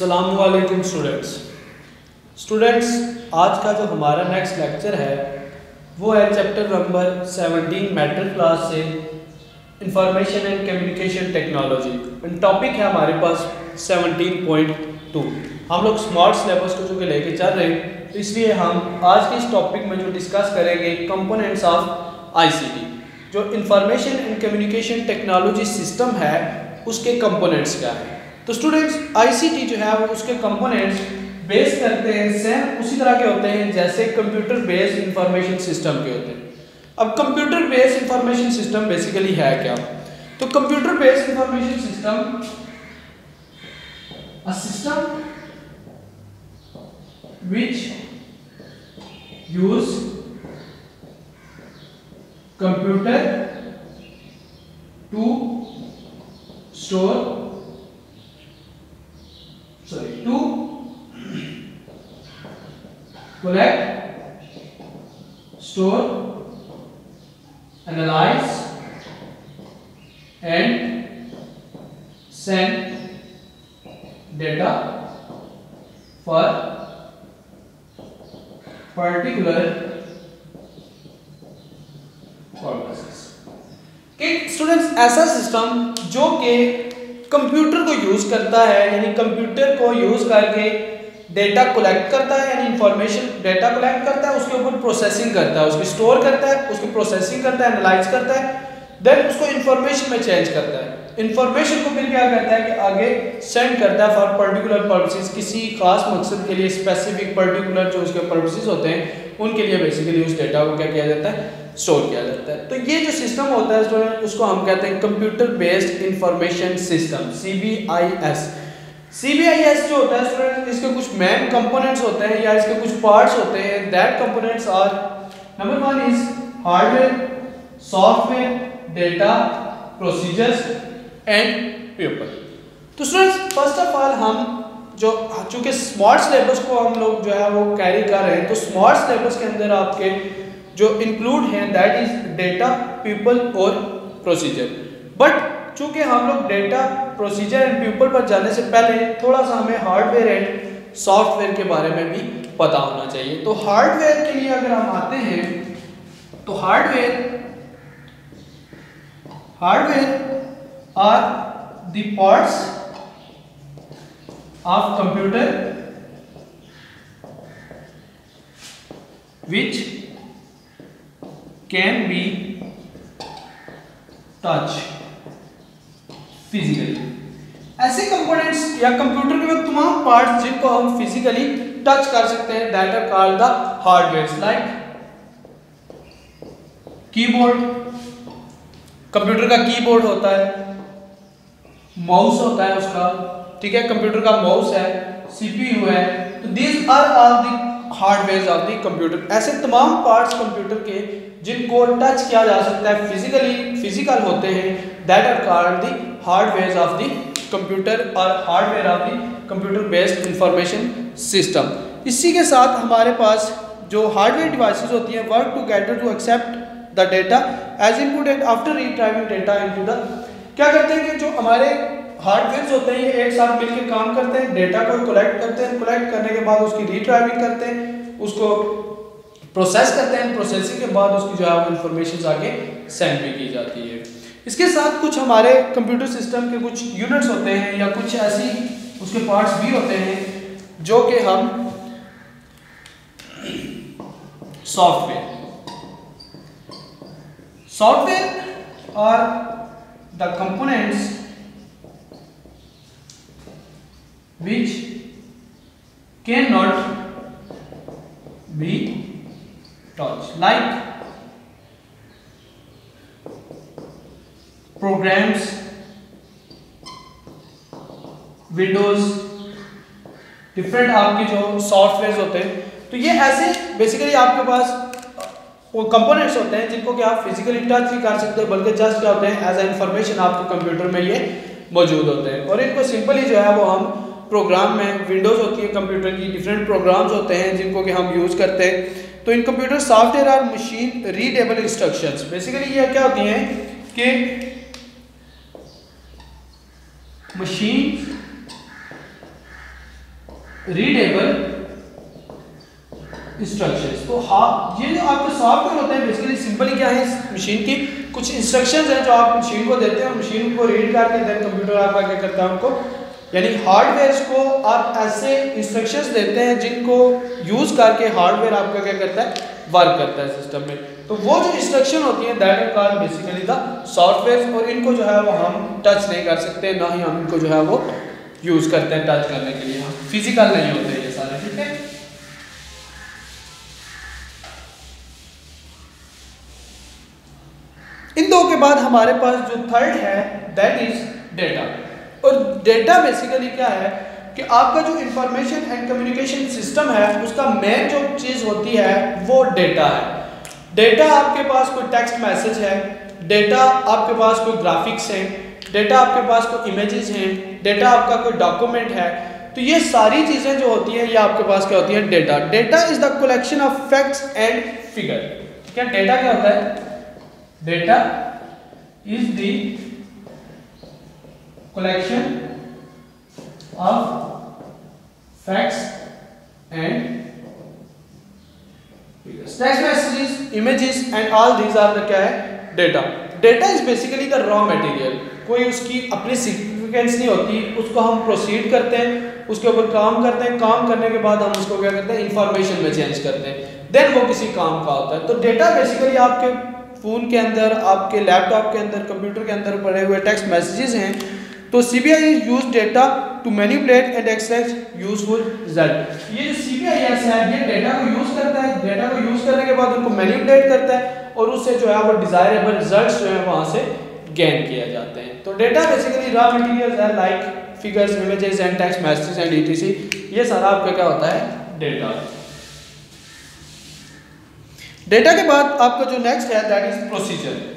अस्सलामुअलैकुम स्टूडेंट्स, आज का जो हमारा नेक्स्ट लेक्चर है वो है चैप्टर नंबर 17 मैटर क्लास से information and communication technology. Topic है हमारे पास 17.2। हम लोग स्मार्ट सिलेबस को जो कि लेके चल रहे हैं, तो इसलिए हम आज के इस टॉपिक में जो डिस्कस करेंगे कंपोनेंट्स ऑफ आईसीटी। जो information and communication technology system है उसके कंपोनेंट्स क्या है। तो स्टूडेंट्स, आईसीटी जो है वो उसके कंपोनेंट्स बेस करते हैं सेम उसी तरह के होते हैं जैसे कंप्यूटर बेस्ड इंफॉर्मेशन सिस्टम के होते हैं। अब computer based information system basically है क्या? तो computer based information system a system which use computer to collect, store, analyze and send data for particular purposes। कि स्टूडेंट्स ऐसा सिस्टम जो कि कंप्यूटर को यूज करता है, यानी कंप्यूटर को यूज करके डेटा कलेक्ट करता है, यानी इंफॉर्मेशन डेटा कलेक्ट करता है, उसके ऊपर प्रोसेसिंग करता है, उसकी स्टोर करता है, उसकी प्रोसेसिंग करता है, एनालाइज करता है, देन उसको इंफॉर्मेशन में चेंज करता है। इंफॉर्मेशन को फिर क्या करता है कि आगे सेंड करता है फॉर पर्टिकुलर पर्पसेस, किसी खास मकसद के लिए, स्पेसिफिक पर्टिकुलर जो उसके पर्पसेस होते हैं उनके लिए बेसिकली उस डेटा को क्या किया जाता है, स्टोर किया जाता है। तो ये जो सिस्टम होता है स्टूडेंट, उसको हम कहते हैं computer based information system, CBIS। CBIS जो होता है स्टूडेंट, इसके कुछ मेन कंपोनेंट्स होते हैं या इसके कुछ पार्ट्स होते हैं। That components are, number 1 is hardware, software, data, procedures and people. तो स्टूडेंट्स, फर्स्ट ऑफ ऑल हम जो चूंकि स्मार्ट सिलेबस को हम लोग जो है वो कैरी कर रहे हैं, तो स्मार्ट सिलेबस के अंदर आपके जो इंक्लूड हैं दैट इज डेटा, पीपल और प्रोसीजर। बट चूंकि हम लोग डेटा, प्रोसीजर एंड पीपल पर जाने से पहले थोड़ा सा हमें हार्डवेयर एंड सॉफ्टवेयर के बारे में भी पता होना चाहिए। तो हार्डवेयर के लिए अगर हम आते हैं तो hardware are the parts of computer which can be touched physically। ऐसे कंपोनेंट्स या कंप्यूटर के वो तमाम पार्ट्स जिनको हम फिजिकली टच कर सकते हैं that are called the hardware. Like keyboard, computer का कीबोर्ड होता है, माउस होता है उसका, ठीक है, कंप्यूटर का माउस है, CPU है। तो these are all the hardware of the computer. ऐसे तमाम पार्ट्स कंप्यूटर के जिनको टच किया जा सकता है, फिजिकल होते हैं, that are called the hardware of the computer और hardware of the computer based information system. इसी के साथ हमारे पास जो हार्डवेयर डिवाइसेस होती हैं work together to accept the data as input and after retrieving data into the, क्या करते हैं कि जो हमारे हार्डवेयर होते हैं ये एक साथ मिलकर काम करते हैं, डेटा को कलेक्ट करते हैं, कलेक्ट करने के बाद उसकी रिट्राइविंग करते हैं, उसको प्रोसेस करते हैं, प्रोसेसिंग के बाद उसकी जो है वो इंफॉर्मेशन आगे सेंड भी की जाती है। इसके साथ कुछ हमारे कंप्यूटर सिस्टम के कुछ यूनिट्स होते हैं या कुछ ऐसी उसके पार्ट्स भी होते हैं जो कि हम सॉफ्टवेयर और the components which cannot be touched, like programs, Windows, different आपके जो सॉफ्टवेयर होते हैं। तो ये ऐसे बेसिकली आपके पास वो कंपोनेंट्स होते हैं जिनको कि आप फिजिकली टच नहीं कर सकते, बल्कि जस्ट क्या होते हैं एज ए इंफॉर्मेशन आपके कंप्यूटर में ये मौजूद होते हैं। और इनको सिंपली जो है वो हम प्रोग्राम में, विंडोज होती है कंप्यूटर की, डिफरेंट प्रोग्राम्स होते हैं जिनको कि हम यूज़ करते हैं। तो इन computer software are machine readable instructions. Basically ये क्या होती हैं कि मशीन रीडेबल इंस्ट्रक्शंस। तो हाँ, ये जो आपके सॉफ्टवेयर होते हैं बेसिकली सिंपली क्या है, इस मशीन की कुछ इंस्ट्रक्शंस हैं जो आप मशीन को देते हैं और मशीन को रीड करके देन कंप्यूटर आपका क्या करता है उनको, यानी हार्डवेयर को आप ऐसे इंस्ट्रक्शंस देते हैं जिनको यूज करके हार्डवेयर आपका क्या करता है, वर्क करता है सिस्टम में। तो वो जो इंस्ट्रक्शन होती है that are called basically the software, और इनको जो है वो हम टच नहीं कर सकते, ना ही हम इनको जो है वो यूज करते हैं टच करने के लिए, हम फिजिकल नहीं होते ये सारे, ठीक है। इन दो के बाद हमारे पास जो थर्ड है दैट इज डेटा। और डेटा बेसिकली क्या है कि आपका जो इंफॉर्मेशन एंड कम्युनिकेशन सिस्टम है उसका मेन जो चीज़ होती है वो डेटा है। डेटा आपके पास कोई टेक्स्ट मैसेज है, डेटा आपके पास कोई ग्राफिक्स हैं, डेटा आपके पास कोई इमेजेस हैं, डेटा आपका कोई डॉक्यूमेंट है, तो ये सारी चीज़ें जो होती हैं ये आपके पास क्या होती है, data. Data is the collection of facts and figure. क्या डेटा क्या होता है, data is the collection of facts and figures, text messages, images and all these are the क्या है, data। data is basically the raw material, कोई उसकी अपनी significance नहीं होती, उसको हम प्रोसीड करते हैं, उसके ऊपर काम करते हैं, काम करने के बाद हम उसको क्या करते हैं, इंफॉर्मेशन में चेंज करते हैं, देन वो किसी काम का होता है। तो डेटा बेसिकली आपके फ़ोन के अंदर, आपके लैपटॉप के अंदर, कंप्यूटर के अंदर पड़े हुए टेक्स्ट मैसेजेस हैं। तो CBIS use data to manipulate and extract useful result. ये जो CBIS है ये डेटा को यूज करता है, डेटा को यूज करने के बाद उनको मैनिपुलेट करता है और उससे जो है वो डिजायरेबल रिजल्ट्स जो है वहां से गेन किया जाते हैं। तो डेटा बेसिकली रॉ मटेरियल्स है like figures, images and text messages and etc, ये सारा आपका क्या होता है, डेटा। डेटा के बाद आपका जो नेक्स्ट है that is procedure.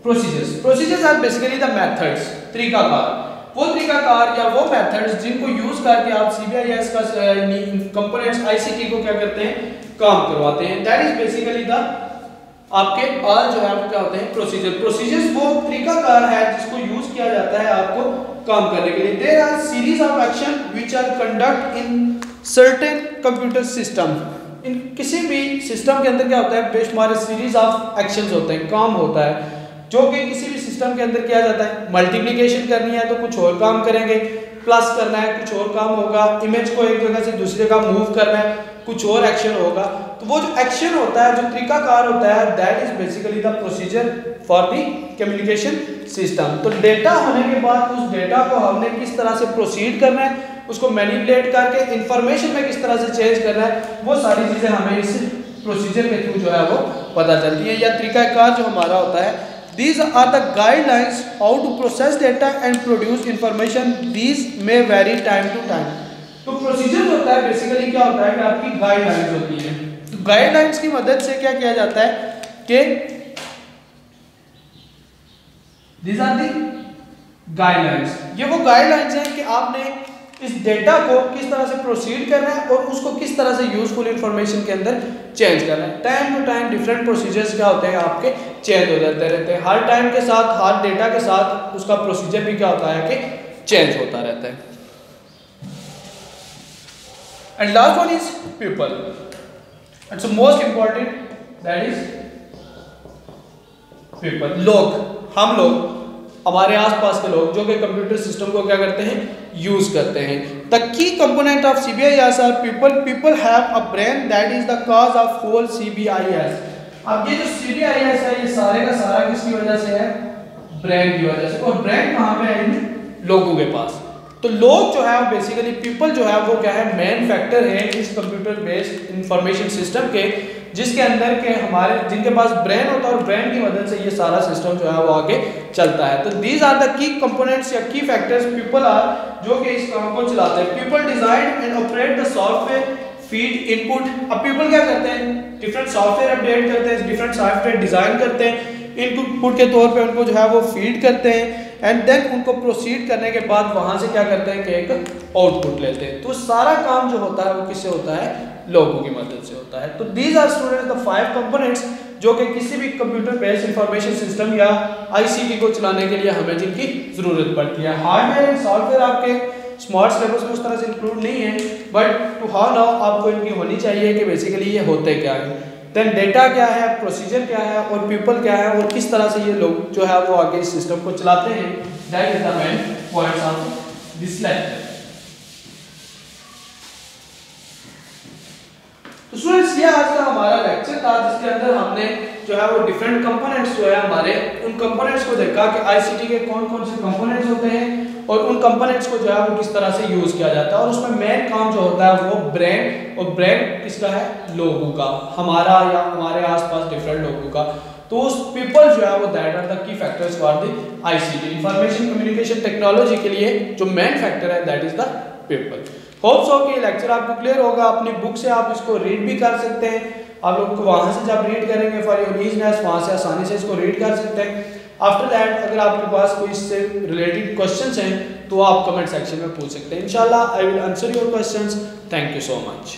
Procedures are basically the methods, तरीकाकार, वो तरीकाकार या वो मेथड्स जिनको यूज करके आप CBIS का कंपोनेंट्स ICT को क्या करते हैं, काम करवाते हैं। दैट इज बेसिकली द आपके ऑल जो है वो क्या होते हैं, प्रोसीजर। प्रोसीजर्स वो तरीकाकार है जिसको यूज किया जाता है आपको काम करने के लिए। There are series of action which are conduct in certain computer system. इन किसी भी सिस्टम के अंदर क्या होता है, बेशुमार सीरीज ऑफ एक्शंस होते हैं, काम होता है जो कि किसी भी सिस्टम के अंदर किया जाता है। मल्टीप्लिकेशन करनी है तो कुछ और काम करेंगे, प्लस करना है कुछ और काम होगा, इमेज को एक जगह से दूसरी जगह मूव करना है कुछ और एक्शन होगा। तो वो जो एक्शन होता है, जो तरीकाकार होता है, that is basically the procedure for the communication system. तो डेटा होने के बाद उस डेटा को हमने किस तरह से प्रोसीड करना है, उसको मैनिपुलेट करके इंफॉर्मेशन में किस तरह से चेंज करना है, वो सारी चीजें हमें इस प्रोसीजर के थ्रू जो है वो पता चलती है, या तरीकाकार जो हमारा होता है। These are the guidelines how to process data and produce information. These may vary time to time. तो प्रोसीजर होता है बेसिकली क्या होता है कि आपकी गाइडलाइंस होती है। तो गाइडलाइंस की मदद से क्या किया जाता है कि these are the guidelines, ये वो गाइडलाइंस हैं कि आपने इस डेटा को किस तरह से प्रोसीड करना है और उसको किस तरह से यूजफुल इंफॉर्मेशन के अंदर चेंज करना है। Time to time different procedures क्या होते हैं आपके चेंज हो जाते रहते हैं, हर टाइम के साथ हर डेटा के साथ उसका प्रोसीजर भी क्या होता है कि चेंज होता रहता है। And last one is people, it's most important, that is people. लोग, हम लोग, हमारे आसपास के लोग जो कि कंप्यूटर सिस्टम को क्या करते हैं, यूज करते हैं। The key component of CBIS are people. People have a brain that is the cause of whole CBIS। अब ये जो CBIS है ये सारे का सारा किसकी वजह से है, ब्रेन की वजह से। और ब्रेन कहाँ पे है, लोगों के पास। तो लोग जो है बेसिकली पीपल जो है वो क्या है, मेन फैक्टर है इस कंप्यूटर बेस्ड इंफॉर्मेशन सिस्टम के, जिसके अंदर के हमारे जिनके पास ब्रेन होता है और ब्रेन की मदद से ये सारा सिस्टम जो है वो आगे चलता है। तो these are the key components या की फैक्टर्स पीपल आर, जो कि इस काम को चलाते हैं। People design and operate the software, feed input. अब पीपल क्या करते हैं, डिफरेंट सॉफ्टवेयर अपडेट करते हैं, डिफरेंट सॉफ्टवेयर डिजाइन करते हैं, इनपुट के तौर पे उनको जो है वो फीड करते हैं एंड देन उनको प्रोसीड करने के बाद वहां से क्या करते हैं कि एक आउटपुट लेते हैं। तो सारा काम जो होता है वो किससे होता है, लोगों की मदद से होता है। तो these are students the 5 components जो कि किसी भी कंप्यूटर बेस्ड इंफॉर्मेशन सिस्टम या आईसीटी को चलाने के लिए हमें जिनकी ज़रूरत पड़ती है। हार्डवेयर एंड सॉफ्टवेयर आपके स्मार्ट सिलेबस में उस तरह से इंक्लूड नहीं है, बट टू हाउ नाउ आपको इनकी होनी चाहिए कि बेसिकली ये होते क्या है, देन डेटा क्या है, प्रोसीजर क्या है और पीपल क्या है और किस तरह से ये लोग जो है वो आगे इस सिस्टम को चलाते हैं। That is the main points of this lecture. तो स्टूडेंट्स ये आज का हमारा लेक्चर था जिसके अंदर हमने जो है वो डिफरेंट कंपोनेंट्स जो है हमारे उन कंपोनेंट्स को देखा कि आईसीटी के कौन कौन से कंपोनेंट्स होते हैं और उन कंपोनेंट्स को जो है वो किस तरह से यूज किया जाता है और उसमें मेन काम जो होता है वो ब्रेन, और ब्रेन किसका है, लोगों का, हमारा या हमारे आसपास डिफरेंट लोगों का। तो उस पीपल जो है वो that are the key factors for the ICT, information communication technology के लिए जो मेन फैक्टर है that is the people. Hopes हो कि लेक्चर आपको क्लियर होगा। अपनी बुक से आप इसको रीड भी कर सकते हैं, आप लोग को वहां से जब रीड करेंगे फॉर योर ईजीनेस वहां से आसानी से इसको रीड कर सकते हैं। आफ्टर दैट अगर आपके पास कोई इससे रिलेटेड क्वेश्चंस हैं तो आप कमेंट सेक्शन में पूछ सकते हैं। इंशाल्लाह I will answer your questions. Thank you so much.